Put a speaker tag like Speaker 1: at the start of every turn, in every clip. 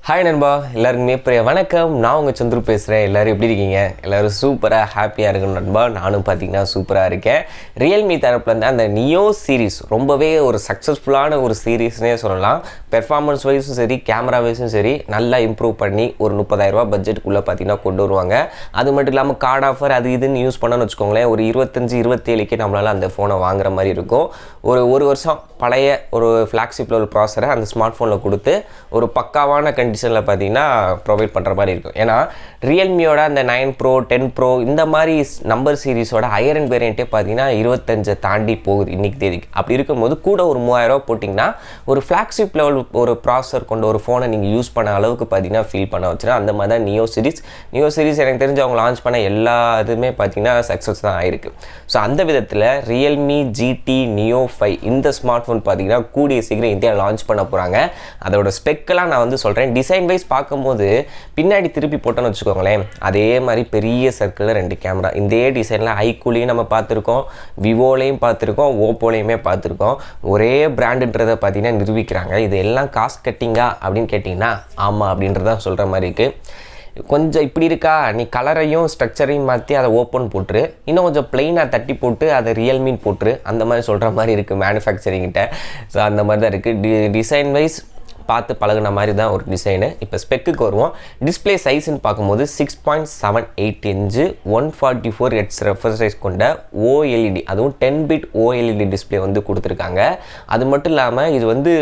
Speaker 1: Hi நண்பா, எல்லாருக்குமே பெரிய வணக்கம். நான் உங்கள் சந்துரு பேசுகிறேன். எல்லோரும் எப்படி இருக்கீங்க? எல்லோரும் சூப்பராக ஹாப்பியாக இருக்கணும் நண்பா. நானும் பார்த்தீங்கன்னா சூப்பராக இருக்கேன். ரியல்மி தரப்புலேருந்து அந்த நியோ சீரீஸ் ரொம்பவே ஒரு சக்ஸஸ்ஃபுல்லான ஒரு சீரீஸ்னே சொல்லலாம். பெர்ஃபார்மன்ஸ் வைஸும் சரி, கேமரா வைஸும் சரி, நல்லா இம்ப்ரூவ் பண்ணி ஒரு 30,000 பட்ஜெட்டுக்குள்ளே பார்த்தீங்கன்னா கொண்டு வருவாங்க. அது மட்டும் இல்லாமல் கார்டு ஆஃபர் அது இதுன்னு யூஸ் பண்ணணும்னு வச்சுக்கோங்களேன், ஒரு 25-27க்கே நம்மளால் அந்த ஃபோனை வாங்குற மாதிரி இருக்கும். ஒரு வருஷம் பழைய ஒரு ஃப்ளாக்ஷிப்பில் ஒரு ப்ராசரை அந்த ஸ்மார்ட் ஃபோனில் கொடுத்து ஒரு பக்காவான கண்டிஷனில் பார்த்தீங்கன்னா ப்ரொவைட் பண்ணுற மாதிரி இருக்கும். ஏன்னா ரியல்மியோட அந்த 9 Pro 10 Pro இந்த மாதிரி நம்பர் சீரிஸோட ஹையர் அண்ட் வேரியண்ட்டே பார்த்தீங்கன்னா 25 தாண்டி போகுது இன்றைக்கி தேதிக்கு. அப்படி இருக்கும்போது கூட ஒரு 3000 போட்டிங்கன்னா ஒரு ஃப்ளாக்ஷிப் லெவல் ஒரு ப்ராசர் கொண்ட ஒரு ஃபோனை நீங்கள் யூஸ் பண்ண அளவுக்கு பார்த்தீங்கன்னா ஃபீல் பண்ண வச்சுன்னா அந்த மாதிரி தான் நியோ சீரிஸ் எனக்கு தெரிஞ்சு அவங்க லான்ச் பண்ண எல்லா இதுவுமே பார்த்தீங்கன்னா சக்ஸஸ் தான் ஆயிருக்கு. ஸோ அந்த விதத்தில் ரியல்மி GT Neo 5 இந்த ஸ்மார்ட் ஃபோன் பார்த்தீங்கன்னா கூடிய சீக்கிரம் இந்தியாவில் லான்ச் பண்ண போகிறாங்க. அதோட ஸ்பெக்கெல்லாம் நான் வந்து சொல்கிறேன். டிசைன் வைஸ் பார்க்கும்போது பின்னாடி திருப்பி போட்டோன்னு வச்சுக்கோங்களேன், அதே மாதிரி பெரிய சர்க்கிளில் 2 கேமரா. இந்த டிசைனில் ஐக்கூலையும் நம்ம பார்த்துருக்கோம், விவோலையும் பார்த்துருக்கோம், ஓப்போலையுமே பார்த்துருக்கோம். ஒரே பிராண்டுன்றதை பார்த்தீங்கன்னா நிரூபிக்கிறாங்க. இது எல்லாம் காஸ்ட் கட்டிங்கா அப்படின்னு கேட்டிங்கன்னா ஆமாம் அப்படின்றதான் சொல்கிற மாதிரி இருக்குது. கொஞ்சம் இப்படி இருக்கா, நீ கலரையும் ஸ்ட்ரக்சரையும் மாற்றி அதை ஓப்பன் போட்டுரு, இன்னும் கொஞ்சம் பிளெயினாக தட்டி போட்டு அதை ரியல்மின்னு போட்டுரு, அந்த மாதிரி சொல்கிற மாதிரி இருக்குது மேனுஃபேக்சரிங்கிட்ட. ஸோ அந்த மாதிரி தான் இருக்குது. டிசைன் வைஸ் பார்த்து பழகின மாதிரி தான் ஒரு டிசைனு. இப்போ ஸ்பெக்குக்கு வருவோம். டிஸ்பிளே சைஸ்ன்னு பார்க்கும்போது 6.78 இன்ச்சு 144 Hz ரெஃப்ரெஷ் ரேட் கொண்ட OLED, அதுவும் 10 பிட் OLED டிஸ்பிளே வந்து கொடுத்துருக்காங்க. அது மட்டும் இல்லாமல் இது வந்து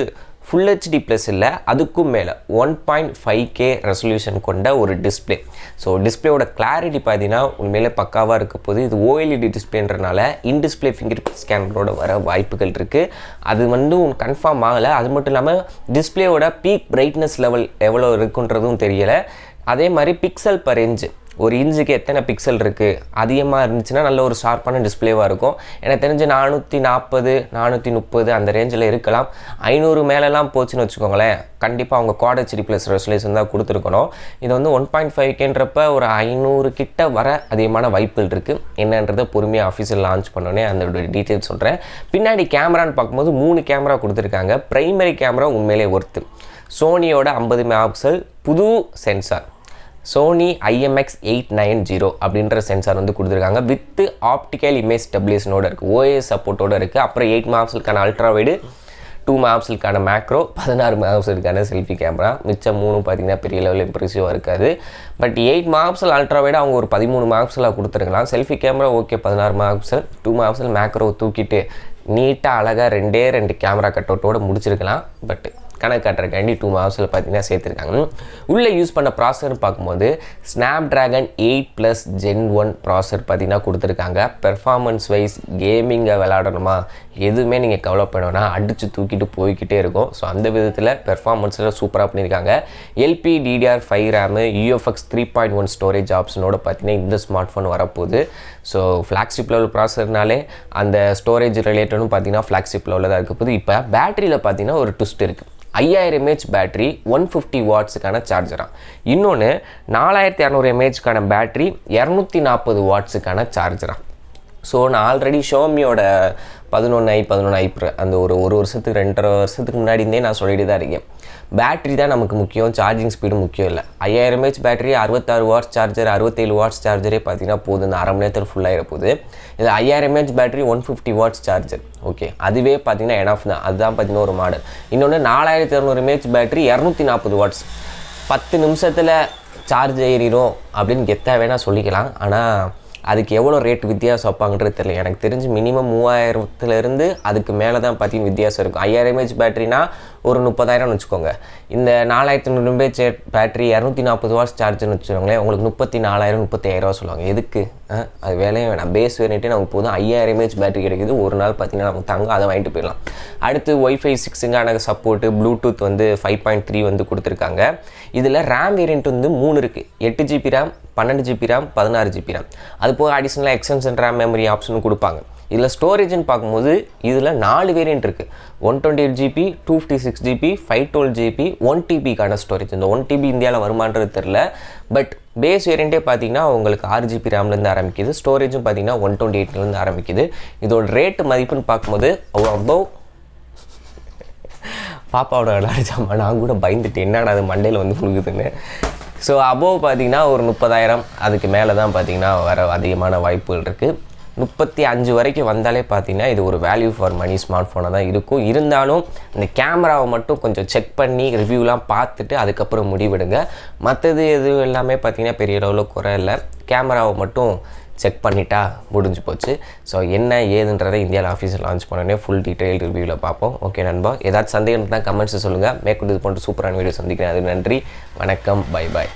Speaker 1: ஃபுல் HD ப்ளஸ் இல்லை, அதுக்கும் மேலே 1.5K ரெசல்யூஷன் கொண்ட ஒரு டிஸ்பிளே. ஸோ டிஸ்பிளேயோட கிளாரிட்டி பார்த்தீங்கன்னா உண்மையிலே பக்காவாக இருக்க போது. இது OLED டிஸ்பிளேன்றனால இன் டிஸ்பிளே ஃபிங்கர் ஸ்கேனரோட வர வாய்ப்புகள் இருக்குது. அது வந்து கன்ஃபார்ம் ஆகலை. அது மட்டும் இல்லாமல் டிஸ்பிளேயோட பீக் பிரைட்னஸ் லெவல் எவ்வளோ இருக்குன்றதும் தெரியலை. அதே மாதிரி பிக்சல் பர் இன்ச்சு, ஒரு இன்ச்சுக்கு எத்தனை பிக்சல் இருக்குது, அதிகமாக இருந்துச்சுன்னா நல்ல ஒரு ஷார்ப்பான டிஸ்பிளேவாக இருக்கும். எனக்கு தெரிஞ்சு 440 430 அந்த ரேஞ்சில் இருக்கலாம். 500 மேலெலாம் போச்சுன்னு வச்சுக்கோங்களேன், கண்டிப்பாக அவங்க குவாட் HD ப்ளஸ் ரெசல்யூஷன் தான் கொடுத்துருக்கணும். இது வந்து 1.5Kன்றப்ப ஒரு 500 கிட்ட வர அதிகமான வாய்ப்புகள் இருக்குது. என்னன்றதை பொறுமையாக ஆஃபீஸில் லான்ச் பண்ணோன்னே அந்த டீட்டெயில்ஸ் சொல்கிறேன். பின்னாடி கேமரான்னு பார்க்கும்போது 3 கேமரா கொடுத்துருக்காங்க. ப்ரைமரி கேமரா உண்மையிலே ஒர்த்து. சோனியோட 50 மெகாபிக்சல் புது சென்சார் சோனி IMX890 அப்படின்ற சென்சார் வந்து கொடுத்துருக்காங்க. வித் ஆப்டிக்கல் இமேஜ் ஸ்டெபிலைசேஷனோட இருக்குது, OIS சப்போர்ட்டோடு இருக்குது. அப்புறம் 8 மெகாபிக்சலுக்கான அல்ட்ரா வைடு, 2 மெகாபிக்சலுக்கான மேக்ரோ, 16 மெகாபிக்சலுக்கான செல்ஃபி கேமரா. மிச்சம் 3 பார்த்தீங்கன்னா பெரிய லெவலில் இம்ப்ரெசிவாக இருக்காது. பட் 8 மெகாபிக்சல் அல்ட்ரா வைடு அவங்க ஒரு 13 மெகாபிக்சலாக கொடுத்துருக்கலாம். Selfie camera okay 16 megapixel, 2 megapixel macro தூக்கிட்டு நீட்டாக அழகாக 2 கேமரா கட் அவுட்டோடு முடிச்சிருக்கலாம். பட் கணக்கு காட்டுறக்காண்டி 2 மெகாபிக்சல் பார்த்தீங்கன்னா சேர்த்துருக்காங்க. உள்ளே யூஸ் பண்ண ப்ராசர்னு பார்க்கும்போது Snapdragon 8+ Gen 1 ப்ராசர் பார்த்தீங்கன்னா கொடுத்துருக்காங்க. பெர்ஃபார்மன்ஸ் வைஸ் கேமிங்கை விளையாடணுமா எதுவுமே நீங்கள் கவலைப்படணும்னா அடித்து தூக்கிட்டு போய்கிட்டே இருக்கும். ஸோ அந்த விதத்தில் பெர்ஃபார்மன்ஸில் சூப்பராக பண்ணியிருக்காங்க. LPDDR5 ரேமு, UFX 3.1 ஸ்டோரேஜ் ஆப்ஷனோட பார்த்தீங்கன்னா இந்த ஸ்மார்ட் ஃபோன் வரப்போகுது. ஸோ ஃப்ளாக்ஷிப் லெவல் ப்ராசர்னாலே அந்த ஸ்டோரேஜ் ரிலேட்டடும் பார்த்தீங்கன்னா ஃப்ளாக்ஷிப் லெவலில் தான் இருக்க போகுது. இப்போ பேட்டரியில் பார்த்தீங்கன்னா ஒரு ட்விஸ்ட் இருக்குது. 5000 mAh பேட்டரி, 150 வாட்ஸுக்கான சார்ஜராக. இன்னொன்று 4200 mAhக்கான பேட்டரி, 240 வாட்ஸுக்கான சார்ஜராக. ஸோ நான் ஆல்ரெடி ஷோமியோட 11i Pro அந்த ஒரு வருஷத்துக்கு 2.5 வருஷத்துக்கு முன்னாடியே நான் சொல்லிட்டு தான் இருக்கேன், பேட்டரி தான் நமக்கு முக்கியம், சார்ஜிங் ஸ்பீடு முக்கியம் இல்லை. 5000 mAh battery, 66 watts charger, 67 watts சார்ஜரே பார்த்தீங்கன்னா போதும், இந்த அரை மணி நேரத்தில் ஃபுல்லாகிட போகுது. இது 5000 mAh battery, 150 watts charger, okay அதுவே பார்த்தீங்கன்னா எனஃப் தான். அதுதான் பார்த்தீங்கன்னா ஒரு மாடல். இன்னொன்று 4200 mAh பேட்டரி, 240 வாட்ஸ், 10 நிமிஷத்தில் சார்ஜ் ஏறிடும் அப்படின்னு கெத்தாக வேணால் சொல்லிக்கலாம். ஆனால் அதுக்கு எவ்வளோ ரேட் வித்தியாசம் வைப்பாங்கன்றது தெரியல. எனக்கு தெரிஞ்சு மினிமம் 3000 அதுக்கு மேலே தான் பார்த்தீங்கன்னா வித்தியாசம் இருக்கும். 5000 mAh பேட்டரினா ஒரு 30,000 வச்சுக்கோங்க. இந்த 4200 mAh பேட்டரி 240 வாட்ஸ் சார்ஜர்னு வச்சுக்கோங்களேன், உங்களுக்கு 34,000 35,000 சொல்லுவாங்க. எதுக்கு? அது வேலையே வேணாம். பேஸ் வேரியண்ட்டே நமக்கு போதும். 5000 mAh பேட்டரி கிடைக்குது. ஒரு நாள் பார்த்தீங்கன்னா நமக்கு தாங்க, அதை வாங்கிட்டு போயிடலாம். அடுத்து WiFi 6க்கான சப்போர்ட்டு, ப்ளூடூத் வந்து 5.3 வந்து கொடுத்துருக்காங்க. இதில் ரேம் வேரியண்ட் வந்து 3 இருக்குது. 8GB RAM, 12GB RAM, 16GB RAM. அது போக அடிஷ்னலாக எக்ஸ்டென்ஷன் ரேம் மெமரி ஆப்ஷனும் கொடுப்பாங்க. இதில் ஸ்டோரேஜ்னு பார்க்கும்போது இதில் 4 வேரியண்ட் இருக்குது. 128GB, 256GB, 512GB, 1TBக்கான storage. இந்த 1TB இந்தியாவில் வருமானது தெரில. பட் பேஸ் வேரியண்ட்டே பார்த்தீங்கன்னா உங்களுக்கு 6GB ரேம்லேருந்து ஆரம்பிக்குது. ஸ்டோரேஜும் பார்த்தீங்கன்னா 128லேருந்து ஆரம்பிக்குது. இதோட ரேட்டு மதிப்புன்னு பார்க்கும்போது பாப்பாவோட விளையாடுச்சாமா, நான் கூட பயந்துட்டு என்னடா அது மண்டையில் வந்து புழுகுதுன்னு. ஸோ அபோவ் பார்த்தீங்கன்னா ஒரு 30,000 அதுக்கு மேலே தான் பார்த்தீங்கன்னா வர அதிகமான வாய்ப்புகள் இருக்குது. 35 வரைக்கும் வந்தாலே பார்த்தீங்கன்னா இது ஒரு வேல்யூ ஃபார் மணி ஸ்மார்ட் ஃபோனாக தான் இருக்கும். இருந்தாலும் இந்த கேமராவை மட்டும் கொஞ்சம் செக் பண்ணி ரிவ்யூலாம் பார்த்துட்டு அதுக்கப்புறம் முடிவெடுங்க. மற்றது எதுவும் எல்லாமே பார்த்தீங்கன்னா பெரிய அளவில் குறை இல்லை. கேமராவை மட்டும் செக் பண்ணிட்டா முடிஞ்சு போச்சு. ஸோ என்ன ஏதுன்றதை இந்தியாவில் ஆஃபீஸில் லான்ச் பண்ணோடனே ஃபுல் டீட்டெயில் ரிவ்யூவில் பார்ப்போம். ஓகே நண்பா, ஏதாச்சும் சந்தேகம் தான் கமெண்ட்ஸை சொல்லுங்கள். மேற்கொண்டு இது போன்ற சூப்பரான வீடியோ சந்திக்கிறேன். அது நன்றி, வணக்கம், பை பாய்.